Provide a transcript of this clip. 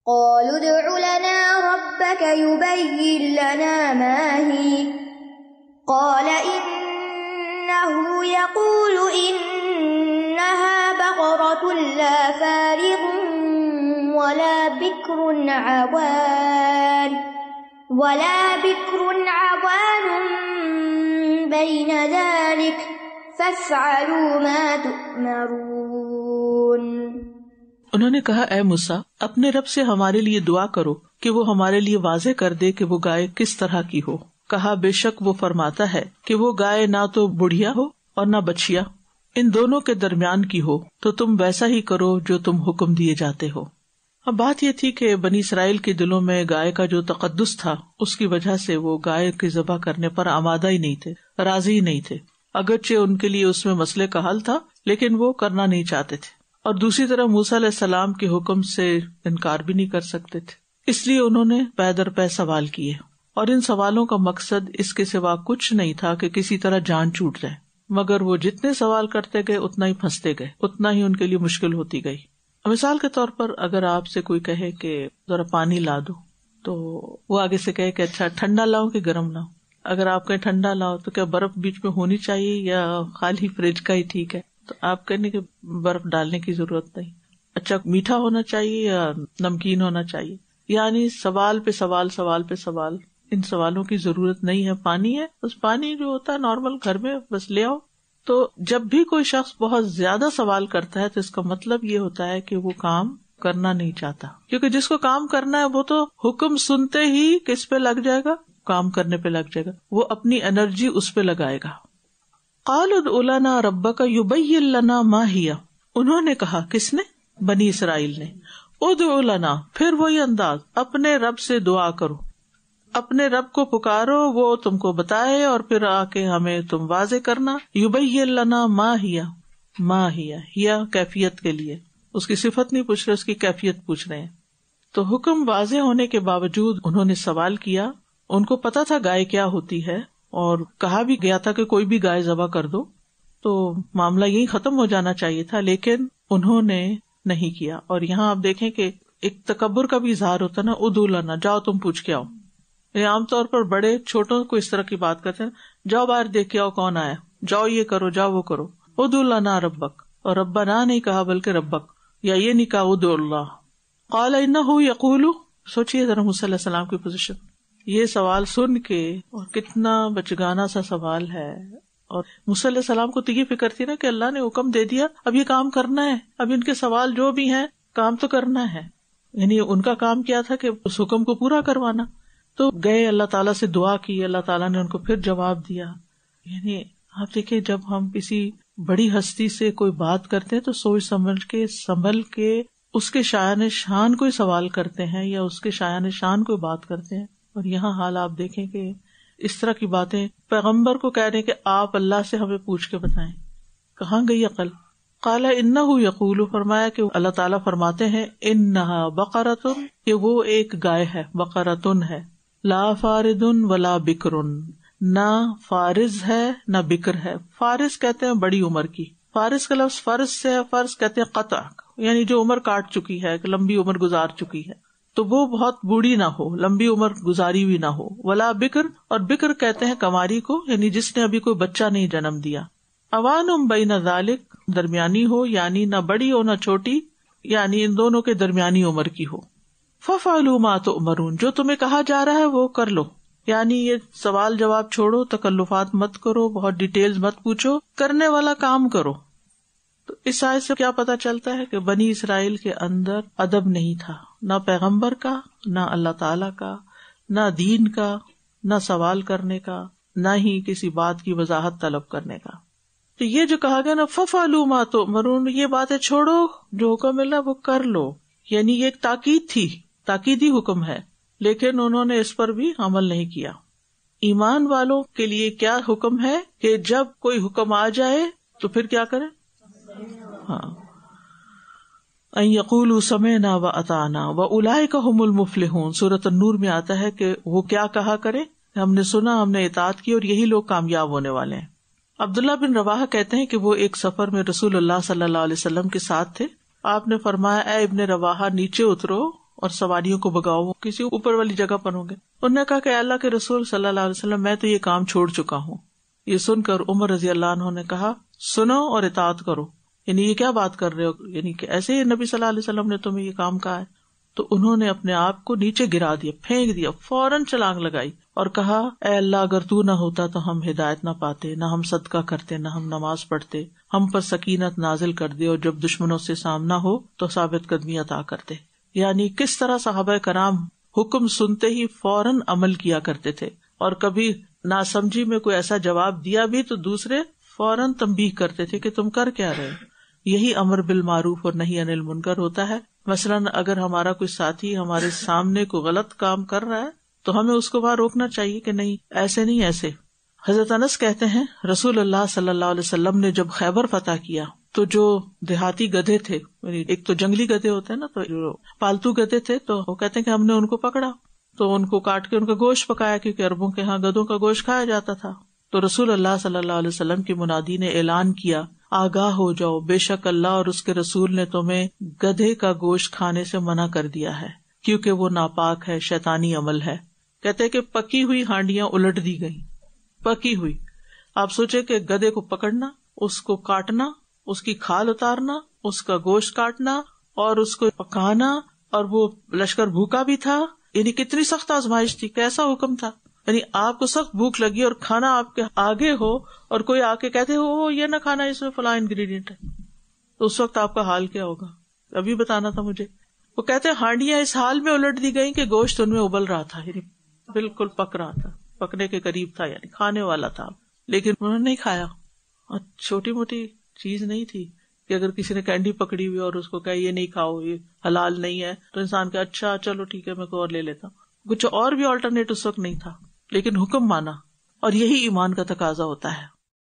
قالوا ادع لنا ربك يبين لنا ما هي قال إنه يقول إنها بقرة لا فارغ ولا بكر عوان بين ذلك فافعلوا ما تؤمرون۔ انہوں نے کہا اے موسیٰ اپنے رب سے ہمارے لیے دعا کرو کہ وہ ہمارے لیے واضح کر دے کہ وہ گائے کس طرح کی ہو۔ کہا بے شک وہ فرماتا ہے کہ وہ گائے نہ تو بڑھیا ہو اور نہ بچیا، ان دونوں کے درمیان کی ہو، تو تم ویسا ہی کرو جو تم حکم دیے جاتے ہو۔ اب بات یہ تھی کہ بنی اسرائیل کے دلوں میں گائے کا جو تقدس تھا اس کی وجہ سے وہ گائے کی ذبح کرنے پر آمادہ ہی نہیں تھے، راضی ہی نہیں تھے، اگرچہ ان کے لیے اس میں مسئلے کا حل تھا لیکن وہ کرنا نہیں چاہتے تھے، اور دوسری طرف موسیٰ علیہ السلام کے حکم سے انکار بھی نہیں کر سکتے تھے، اس لیے انہوں نے پے در پے سوال کیے، اور ان سوالوں کا مقصد اس کے سوا کچھ نہیں تھا کہ کسی طرح جان چھوٹ جائے، مگر وہ جتنے سوال کرتے گئے اتنا ہی پھنستے گئے، اتنا ہی ان کے لیے مشکل ہوتی گئی۔ مثال کے طور پر اگر آپ سے کوئی کہے کہ ذرا پانی لا دو، تو وہ آگے سے کہے کہ اچھا ٹھنڈا لاؤ کہ گرم لاؤ، اگر آپ کہیں ٹھنڈا لاؤ تو کیا برف بیچ میں ہونی چاہیے یا خالی فریج کا ہی ٹھیک ہے؟ تو آپ کہنے کہ برف ڈالنے کی ضرورت نہیں، اچھا میٹھا ہونا چاہیے یا نمکین ہونا چاہیے، یعنی سوال پہ سوال، سوال پہ سوال، ان سوالوں کی ضرورت نہیں ہے، پانی ہے بس، پانی جو ہوتا ہے نارمل گھر میں بس لے آؤ۔ تو جب بھی کوئی شخص بہت زیادہ سوال کرتا ہے تو اس کا مطلب یہ ہوتا ہے کہ وہ کام کرنا نہیں چاہتا، کیونکہ جس کو کام کرنا ہے وہ تو حکم سنتے ہی کس پہ لگ جائے گا، کام کرنے پہ لگ جائے گا، وہ اپنی انرجی اس پہ لگائے گا۔ قالوا ادع لنا ربک یبین لنا ما ہی، انہوں نے کہا، کس نے؟ بنی اسرائیل نے، ادع لنا، پھر وہی انداز، اپنے رب سے دعا کرو، اپنے رب کو پکارو، وہ تم کو بتائے اور پھر آ کے ہمیں تم واضح کرنا۔ یبین لنا ما ہی، ما ہی کیفیت کے لیے، اس کی صفت نہیں پوچھ رہے، اس کی کیفیت پوچھ رہے ہیں۔ تو حکم واضح ہونے کے باوجود انہوں نے سوال کیا، ان کو پتا تھا گائے کیا ہوتی ہے اور کہا بھی گیا تھا کہ کوئی بھی گائے ذبح کر دو، تو معاملہ یہی ختم ہو جانا چاہیے تھا، لیکن انہوں نے نہیں کیا۔ اور یہاں آپ دیکھیں کہ ایک تکبر کا بھی اظہار ہوتا ہے نا، ادع لنا، جاؤ تم پوچھ کے آؤ۔ یہ عام طور پر بڑے چھوٹوں کو اس طرح کی بات کرتے ہیں، جاؤ باہر دیکھ کے آؤ کون آیا، جاؤ یہ کرو، جاؤ وہ کرو۔ ادع لنا ربک، اور ربنا نہیں کہا بلکہ ربک، یا یہ نہیں کہا ادع اللہ۔ قال انہ یقول، سوچیے ذرا موسیٰ علیہ السلام کی پوزیشن، یہ سوال سن کے، اور کتنا بچگانا سا سوال ہے، اور موسیٰ علیہ السلام کو تو یہ فکر تھی نا کہ اللہ نے حکم دے دیا، اب یہ کام کرنا ہے، اب ان کے سوال جو بھی ہیں کام تو کرنا ہے، یعنی ان کا کام کیا تھا کہ اس حکم کو پورا کروانا۔ تو گئے، اللہ تعالیٰ سے دعا کی، اللہ تعالیٰ نے ان کو پھر جواب دیا۔ یعنی آپ دیکھیں جب ہم کسی بڑی ہستی سے کوئی بات کرتے ہیں تو سوچ سمجھ کے، سنبھل کے اس کے شایان شان کوئی سوال کرتے ہیں یا اس کے شایان شان کوئی بات کرتے ہیں، اور یہاں حال آپ دیکھیں کہ اس طرح کی باتیں پیغمبر کو کہہ رہے کہ آپ اللہ سے ہمیں پوچھ کے بتائیں، کہاں گئی عقل؟ قال انہ یقول، فرمایا کہ اللہ تعالیٰ فرماتے ہیں، انہا بقرۃ، کہ وہ ایک گائے ہے، بقرۃ ہے، لا فارض ولا بکر، نہ فارض ہے نہ بکر ہے۔ فارض کہتے ہیں بڑی عمر کی، فارض کا لفظ فرض سے ہے، فرض کہتے ہیں قطع، یعنی جو عمر کاٹ چکی ہے، لمبی عمر گزار چکی ہے، تو وہ بہت بوڑھی نہ ہو، لمبی عمر گزاری ہوئی نہ ہو۔ ولا بکر، اور بکر کہتے ہیں کماری کو، یعنی جس نے ابھی کوئی بچہ نہیں جنم دیا۔ اوان بین ذالک، درمیانی ہو، یعنی نہ بڑی ہو نہ چھوٹی، یعنی ان دونوں کے درمیانی عمر کی ہو۔ فَفْعَلُوا مَا تُؤْمَرُونَ، جو تمہیں کہا جا رہا ہے وہ کر لو، یعنی یہ سوال جواب چھوڑو، تکلفات مت کرو، بہت ڈیٹیلز مت پوچھو، کرنے والا کام کرو۔ تو اس آیت سے کیا پتا چلتا ہے کہ بنی اسرائیل کے اندر ادب نہیں تھا، نہ پیغمبر کا، نہ اللہ تعالی کا، نہ دین کا، نہ سوال کرنے کا، نہ ہی کسی بات کی وضاحت طلب کرنے کا۔ تو یہ جو کہا گیا نا فَفْعَلُوا مَا تُؤْمَرُونَ، یہ باتیں چھوڑو، جو حکم ملا وہ کر لو، یعنی یہ ایک تاکید تھی، تاکیدی حکم ہے، لیکن انہوں نے اس پر بھی عمل نہیں کیا۔ ایمان والوں کے لیے کیا حکم ہے کہ جب کوئی حکم آ جائے تو پھر کیا کریں؟ ہاں، ان یقولوا سمعنا واطعنا واولئک هم المفلحون، سورۃ النور میں آتا ہے کہ وہ کیا کہا کرے، ہم نے سنا، ہم نے اطاعت کی، اور یہی لوگ کامیاب ہونے والے ہیں۔ عبداللہ بن رواحہ کہتے ہیں کہ وہ ایک سفر میں رسول اللہ صلی اللہ علیہ وسلم کے ساتھ تھے، آپ نے فرمایا، اے ابن رواحہ نیچے اترو اور سواریوں کو بگاؤ، کسی اوپر والی جگہ پر ہوں گے. انہوں نے کہا کہ اللہ کے رسول صلی اللہ علیہ وسلم میں تو یہ کام چھوڑ چکا ہوں. یہ سن کر عمر رضی اللہ عنہ نے کہا سنو اور اطاعت کرو. یعنی یہ کیا بات کر رہے ہو، یعنی کہ ایسے ہی نبی صلی اللہ علیہ وسلم نے تمہیں یہ کام کہا ہے. تو انہوں نے اپنے آپ کو نیچے گرا دیا، پھینک دیا، فوراً چھلانگ لگائی اور کہا اے اللہ اگر تو نہ ہوتا تو ہم ہدایت نہ پاتے، نہ ہم صدقہ کرتے، نہ ہم نماز پڑھتے. ہم پر سکینت نازل کر دے اور جب دشمنوں سے سامنا ہو تو ثابت قدمی عطا کرتے. یعنی کس طرح صحابہ کرام حکم سنتے ہی فوراً عمل کیا کرتے تھے، اور کبھی ناسمجھی میں کوئی ایسا جواب دیا بھی تو دوسرے فوراً تنبیہ کرتے تھے کہ تم کر کیا رہے. یہی امر بالمعروف اور نہی عن المنکر ہوتا ہے. مثلاً اگر ہمارا کوئی ساتھی ہمارے سامنے کوئی غلط کام کر رہا ہے تو ہمیں اس کو وہاں روکنا چاہیے کہ نہیں ایسے نہیں ایسے. حضرت انس کہتے ہیں رسول اللہ صلی اللہ علیہ وسلم نے جب خیبر فتح کیا تو جو دیہاتی گدھے تھے، ایک تو جنگلی گدھے ہوتے ہیں نا، تو جو پالتو گدھے تھے تو وہ کہتے ہیں کہ ہم نے ان کو پکڑا تو ان کو کاٹ کے ان کا گوشت پکایا، کیونکہ عربوں کے ہاں گدھوں کا گوشت کھایا جاتا تھا. تو رسول اللہ صلی اللہ علیہ وسلم کی منادی نے اعلان کیا آگاہ ہو جاؤ، بے شک اللہ اور اس کے رسول نے تمہیں گدھے کا گوشت کھانے سے منع کر دیا ہے کیونکہ وہ ناپاک ہے، شیطانی عمل ہے. کہتے کہ پکی ہوئی ہانڈیاں الٹ دی گئیں، پکی ہوئی. آپ سوچے کہ گدھے کو پکڑنا، اس کو کاٹنا، اس کی کھال اتارنا، اس کا گوشت کاٹنا اور اس کو پکانا، اور وہ لشکر بھوکا بھی تھا. یعنی کتنی سخت آزمائش تھی، کیسا حکم تھا. یعنی آپ کو سخت بھوک لگی اور کھانا آپ کے آگے ہو اور کوئی آ کے کہتے ہو یہ نہ کھانا، اس میں فلاں انگریڈینٹ ہے، تو اس وقت آپ کا حال کیا ہوگا؟ ابھی بتانا تھا مجھے. وہ کہتے ہانڈیاں اس حال میں الٹ دی گئیں کہ گوشت ان میں ابل رہا تھا، یعنی بالکل پک رہا تھا، پکنے کے قریب تھا، یعنی کھانے والا تھا، لیکن انہوں نے نہیں کھایا. اور چھوٹی موٹی چیز نہیں تھی کہ اگر کسی نے کینڈی پکڑی ہوئی اور اس کو کہا یہ نہیں کھاؤ، یہ حلال نہیں ہے، تو انسان کہ اچھا چلو ٹھیک ہے میں کوئی اور لے لیتا ہوں. کچھ اور بھی آلٹرنیٹ اس وقت نہیں تھا، لیکن حکم مانا. اور یہی ایمان کا تقاضا ہوتا ہے.